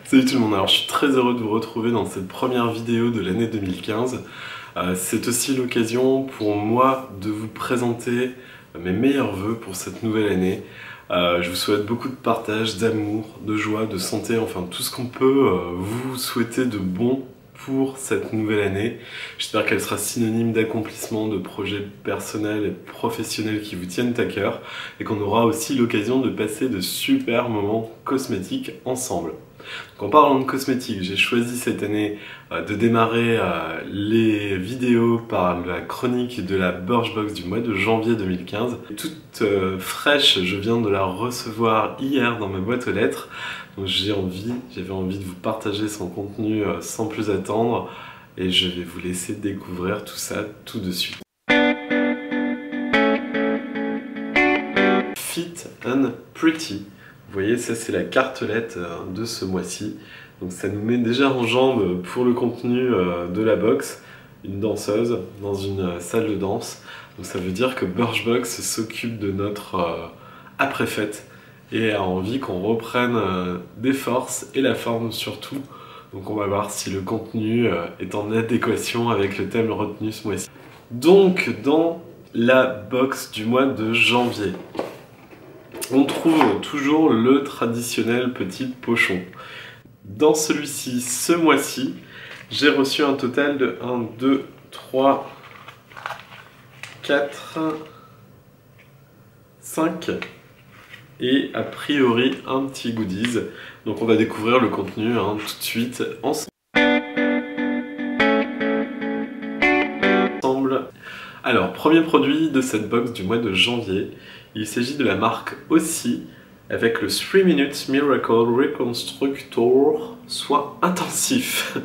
Salut tout le monde, alors je suis très heureux de vous retrouver dans cette première vidéo de l'année 2015. C'est aussi l'occasion pour moi de vous présenter mes meilleurs vœux pour cette nouvelle année. Je vous souhaite beaucoup de partage, d'amour, de joie, de santé, enfin tout ce qu'on peut vous souhaiter de bon pour cette nouvelle année. J'espère qu'elle sera synonyme d'accomplissement, de projets personnels et professionnels qui vous tiennent à cœur et qu'on aura aussi l'occasion de passer de super moments cosmétiques ensemble. Donc en parlant de cosmétiques, j'ai choisi cette année de démarrer les vidéos par la chronique de la Birchbox du mois de janvier 2015. Toute fraîche, je viens de la recevoir hier dans ma boîte aux lettres. Donc j'avais envie de vous partager son contenu sans plus attendre et je vais vous laisser découvrir tout ça tout de suite. Fit and Pretty. Vous voyez, ça c'est la cartelette de ce mois-ci. Donc ça nous met déjà en jambe pour le contenu de la box, une danseuse dans une salle de danse. Donc ça veut dire que Birchbox s'occupe de notre après-fête et a envie qu'on reprenne des forces et la forme surtout. Donc on va voir si le contenu est en adéquation avec le thème retenu ce mois-ci. Donc dans la box du mois de janvier, on trouve toujours le traditionnel petit pochon. Dans celui-ci, ce mois-ci, j'ai reçu un total de 1, 2, 3, 4, 5 et a priori un petit goodies. Donc on va découvrir le contenu tout de suite ensemble. Alors, premier produit de cette box du mois de janvier, il s'agit de la marque Aussie avec le 3 Minute Miracle Reconstructor Soin Intensif.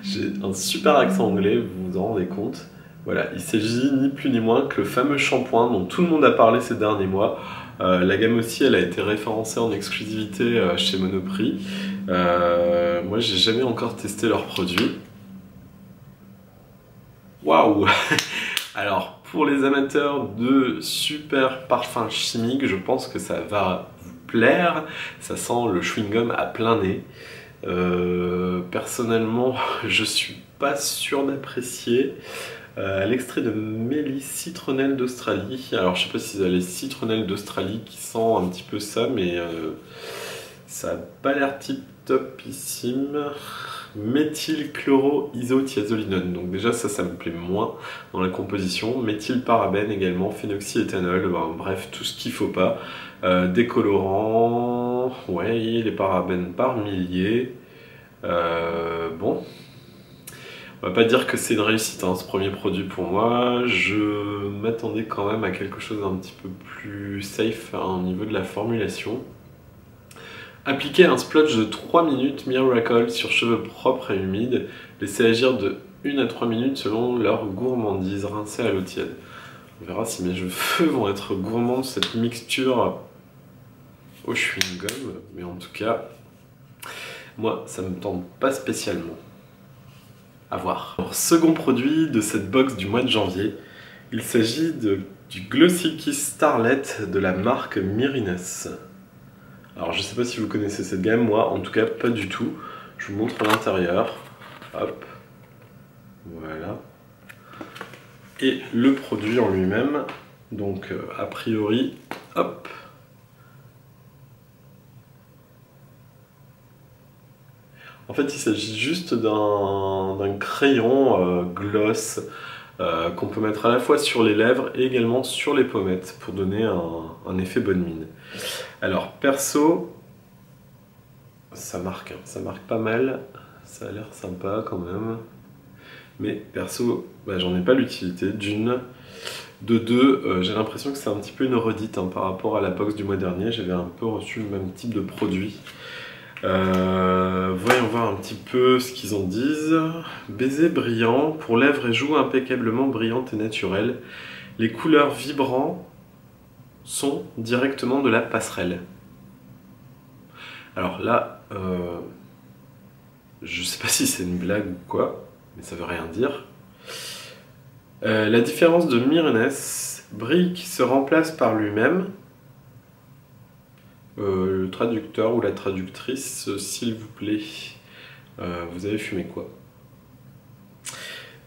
J'ai un super accent anglais, vous vous en rendez compte. Voilà, il s'agit ni plus ni moins que le fameux shampoing dont tout le monde a parlé ces derniers mois. La gamme Aussie, elle a été référencée en exclusivité chez Monoprix. Moi, j'ai jamais encore testé leurs produits. Waouh! Alors, pour les amateurs de super parfums chimiques, je pense que ça va vous plaire. Ça sent le chewing-gum à plein nez. Personnellement, je suis pas sûr d'apprécier. L'extrait de Mélisse Citronnelle d'Australie. Alors, je sais pas si c'est les citronnelles d'Australie qui sent un petit peu ça, mais ça n'a pas l'air tip-topissime. Méthylchloroisothiazolinone, donc déjà ça me plaît moins dans la composition. Méthylparabène également, phénoxyéthanol, bref, tout ce qu'il faut pas. Décolorant, ouais, les parabènes par milliers. Bon, on va pas dire que c'est une réussite ce premier produit pour moi. Je m'attendais quand même à quelque chose d'un petit peu plus safe au niveau de la formulation. Appliquer un splotch de 3 minutes Miracle sur cheveux propres et humides. Laissez agir de 1 à 3 minutes selon leur gourmandise. Rincer à l'eau tiède. On verra si mes cheveux vont être gourmands de cette mixture au chewing-gum. Mais en tout cas, moi, ça me tente pas spécialement. À voir. Alors, second produit de cette box du mois de janvier. Il s'agit du Glossy Kiss Starlet de la marque Mirines. Alors je sais pas si vous connaissez cette gamme, moi en tout cas pas du tout. Je vous montre l'intérieur. Hop. Voilà. Et le produit en lui-même. Donc a priori, hop. En fait il s'agit juste d'un crayon gloss qu'on peut mettre à la fois sur les lèvres et également sur les pommettes pour donner un effet bonne mine. Alors perso, ça marque pas mal, ça a l'air sympa quand même. Mais perso, j'en ai pas l'utilité d'une. De deux, j'ai l'impression que c'est un petit peu une redite par rapport à la box du mois dernier. J'avais un peu reçu le même type de produit. Voyons voir un petit peu ce qu'ils en disent. Baiser brillant, pour lèvres et joues impeccablement brillantes et naturelles. Les couleurs vibrantes sont directement de la passerelle. Alors là, je sais pas si c'est une blague ou quoi, mais ça veut rien dire. La différence de Mirines, brilles qui se remplace par lui-même, Le traducteur ou la traductrice, s'il vous plaît. Vous avez fumé quoi?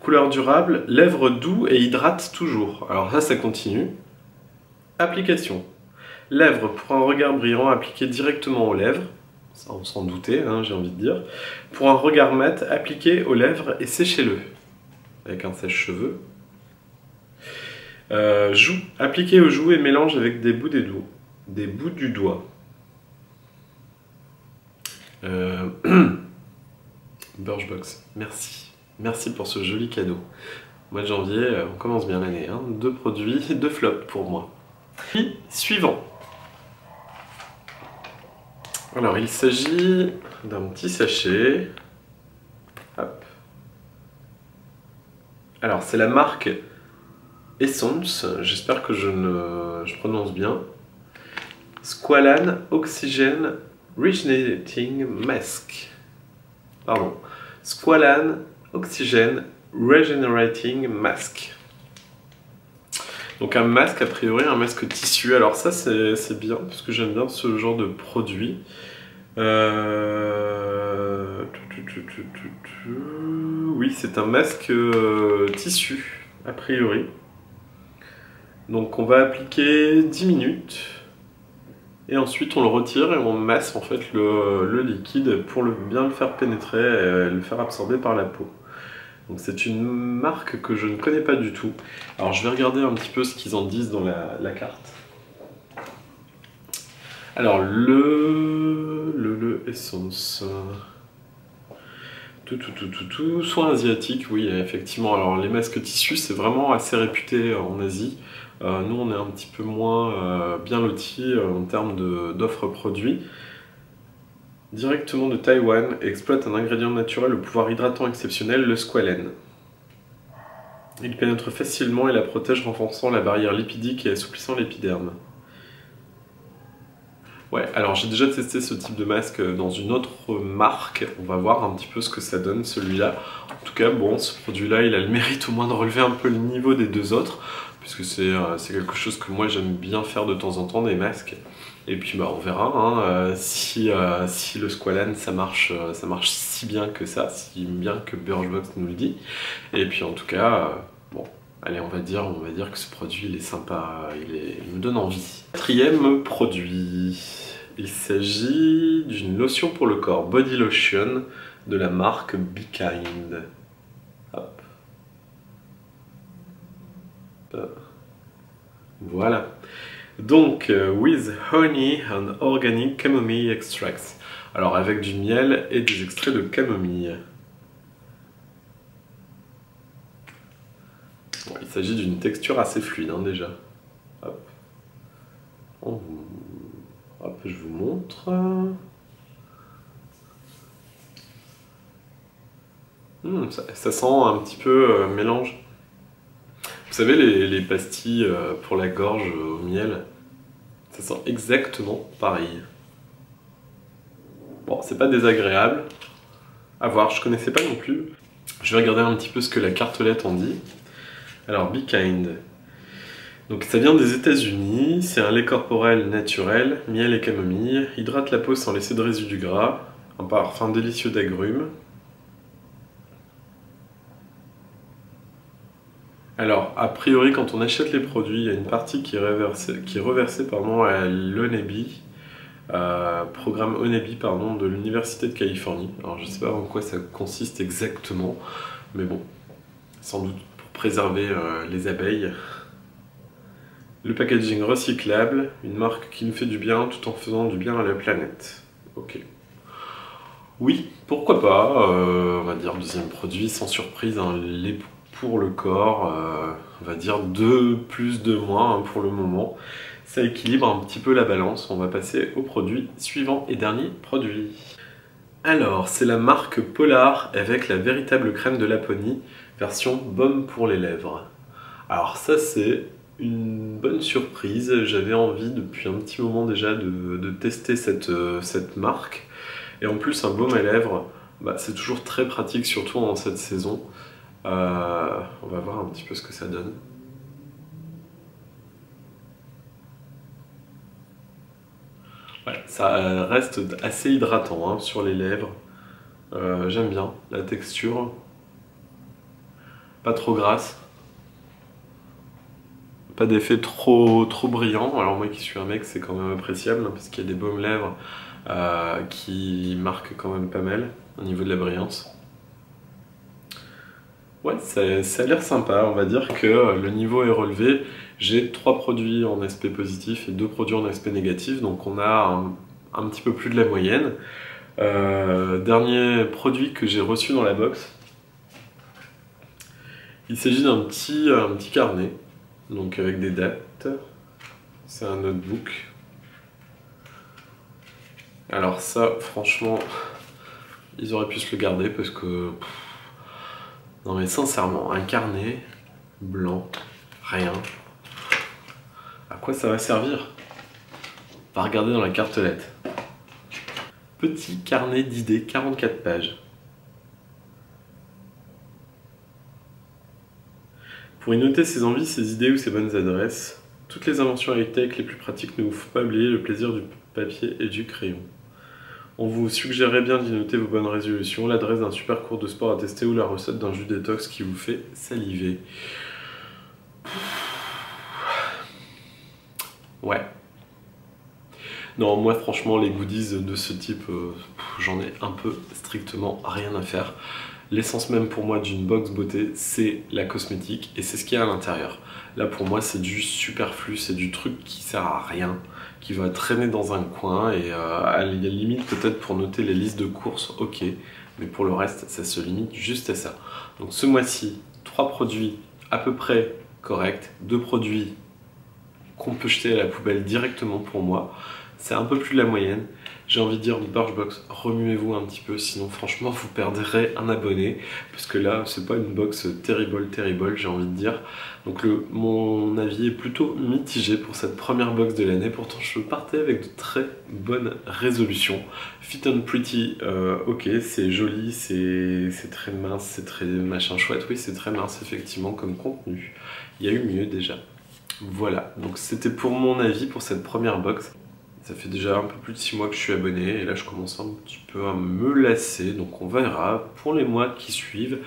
Couleur durable, lèvres doux et hydrate toujours. Alors ça continue. Application. Lèvres pour un regard brillant appliqué directement aux lèvres. Ça on s'en doutait, hein, j'ai envie de dire. Pour un regard mat, appliqué aux lèvres et séchez-le. Avec un sèche-cheveux. Joues. Appliqué aux joues et mélange avec des bouts du doigt. Birchbox, merci. Merci pour ce joli cadeau. Mois de janvier, on commence bien l'année. Hein. 2 produits, 2 flops pour moi. Puis, suivant. Alors, il s'agit d'un petit sachet. Hop. Alors, c'est la marque Essence. J'espère que je prononce bien. Squalane Oxygen Regenerating Mask. Pardon. Squalane Oxygen Regenerating Mask. Donc un masque, a priori un masque tissu. Alors ça c'est bien parce que j'aime bien ce genre de produit. Oui, c'est un masque tissu, a priori. Donc on va appliquer 10 minutes. Et ensuite on le retire et on masse en fait le liquide pour bien le faire pénétrer et le faire absorber par la peau. Donc c'est une marque que je ne connais pas du tout. Alors je vais regarder un petit peu ce qu'ils en disent dans la carte. Alors le Essence. Soins asiatiques, oui effectivement. Alors les masques tissus c'est vraiment assez réputé en Asie. Nous on est un petit peu moins bien lotis en termes d'offres produits. Directement de Taïwan, exploite un ingrédient naturel au pouvoir hydratant exceptionnel, le squalène. Il pénètre facilement et la protège, renforçant la barrière lipidique et assouplissant l'épiderme. Ouais, alors j'ai déjà testé ce type de masque dans une autre marque. On va voir un petit peu ce que ça donne celui-là. En tout cas, bon, ce produit-là, il a le mérite au moins de relever un peu le niveau des deux autres, puisque c'est quelque chose que moi j'aime bien faire de temps en temps, des masques. Et puis bah, on verra hein, si le Squalane ça marche si bien que ça, si bien que Birchbox nous le dit. Et puis en tout cas, bon, allez on va dire que ce produit il est sympa, il me donne envie. Quatrième produit, il s'agit d'une lotion pour le corps, Body Lotion de la marque Be Kind. Hop. Voilà. Donc, with honey and organic chamomile extracts. Alors, avec du miel et des extraits de camomille. Bon, il s'agit d'une texture assez fluide, hein, déjà. Hop. Hop, je vous montre. Ça sent un petit peu mélange. Vous savez, les pastilles pour la gorge au miel, ça sent exactement pareil. Bon, c'est pas désagréable. À voir, je connaissais pas non plus. Je vais regarder un petit peu ce que la cartelette en dit. Alors, Be Kind. Donc ça vient des États-Unis, c'est un lait corporel naturel, miel et camomille, hydrate la peau sans laisser de résidus gras, un parfum délicieux d'agrumes. Alors, a priori, quand on achète les produits, il y a une partie qui est reversée à l'Honeybee, programme Honeybee de l'Université de Californie. Alors, je ne sais pas en quoi ça consiste exactement, mais bon, sans doute pour préserver les abeilles. Le packaging recyclable, une marque qui nous fait du bien tout en faisant du bien à la planète. Ok. Oui, pourquoi pas, on va dire deuxième produit, sans surprise, un lait pour le corps, on va dire 2 plus 2 moins hein, pour le moment. Ça équilibre un petit peu la balance. On va passer au produit suivant et dernier produit. Alors, c'est la marque Polar avec la véritable crème de Laponie, version baume pour les lèvres. Alors ça c'est une bonne surprise, j'avais envie depuis un petit moment déjà de tester cette marque. Et en plus un baume à lèvres, bah, c'est toujours très pratique, surtout en cette saison. On va voir un petit peu ce que ça donne. Ouais, ça reste assez hydratant hein, sur les lèvres. J'aime bien la texture. Pas trop grasse. Pas d'effet trop brillant. Alors moi qui suis un mec, c'est quand même appréciable hein, parce qu'il y a des baumes lèvres qui marquent quand même pas mal au niveau de la brillance. Ouais, ça a l'air sympa. On va dire que le niveau est relevé. J'ai 3 produits en aspect positif et 2 produits en aspect négatif. Donc on a un petit peu plus de la moyenne. Dernier produit que j'ai reçu dans la box. Il s'agit d'un petit carnet. Donc avec des dates. C'est un notebook. Alors ça, franchement, ils auraient pu se le garder parce que... Non mais sincèrement, un carnet blanc, rien. À quoi ça va servir? On va regarder dans la cartelette. Petit carnet d'idées, 44 pages. Pour y noter ses envies, ses idées ou ses bonnes adresses, toutes les inventions high-tech les plus pratiques ne vous font pas oublier le plaisir du papier et du crayon. On vous suggérerait bien d'y noter vos bonnes résolutions, l'adresse d'un super cours de sport à tester ou la recette d'un jus détox qui vous fait saliver. Ouais. Non, moi franchement, les goodies de ce type, j'en ai un peu strictement rien à faire. L'essence même pour moi d'une box beauté, c'est la cosmétique et c'est ce qu'il y a à l'intérieur. Là pour moi, c'est du superflu, c'est du truc qui sert à rien, qui va traîner dans un coin et à la limite peut-être pour noter les listes de courses, ok, mais pour le reste, ça se limite juste à ça. Donc ce mois-ci, 3 produits à peu près corrects, 2 produits qu'on peut jeter à la poubelle directement pour moi. C'est un peu plus de la moyenne. J'ai envie de dire Birchbox, remuez-vous un petit peu, sinon franchement vous perdrez un abonné, parce que là c'est pas une box terrible, j'ai envie de dire. Donc mon avis est plutôt mitigé pour cette première box de l'année, pourtant je partais avec de très bonnes résolutions. Fit and Pretty, ok, c'est joli, c'est très mince, c'est très machin chouette, oui c'est très mince effectivement comme contenu. Il y a eu mieux déjà. Voilà, donc c'était pour mon avis pour cette première box. Ça fait déjà un peu plus de 6 mois que je suis abonné et là je commence un petit peu à me lasser, donc on verra pour les mois qui suivent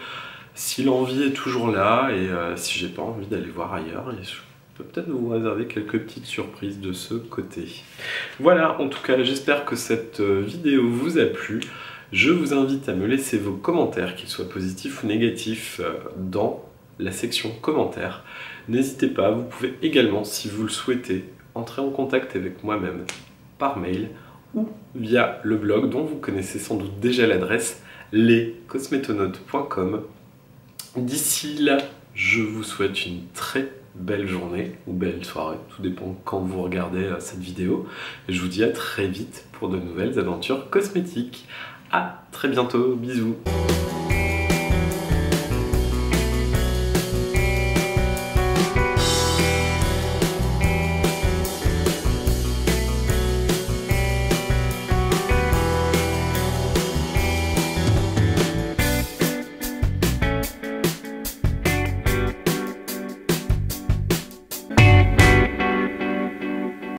si l'envie est toujours là et si j'ai pas envie d'aller voir ailleurs, et je peux peut-être vous réserver quelques petites surprises de ce côté. Voilà, en tout cas j'espère que cette vidéo vous a plu. Je vous invite à me laisser vos commentaires, qu'ils soient positifs ou négatifs, dans la section commentaires. N'hésitez pas, vous pouvez également, si vous le souhaitez, entrer en contact avec moi-même par mail ou via le blog dont vous connaissez sans doute déjà l'adresse, lescosmetonautes.com. D'ici là, je vous souhaite une très belle journée ou belle soirée, tout dépend quand vous regardez cette vidéo. Et je vous dis à très vite pour de nouvelles aventures cosmétiques. À très bientôt, bisous.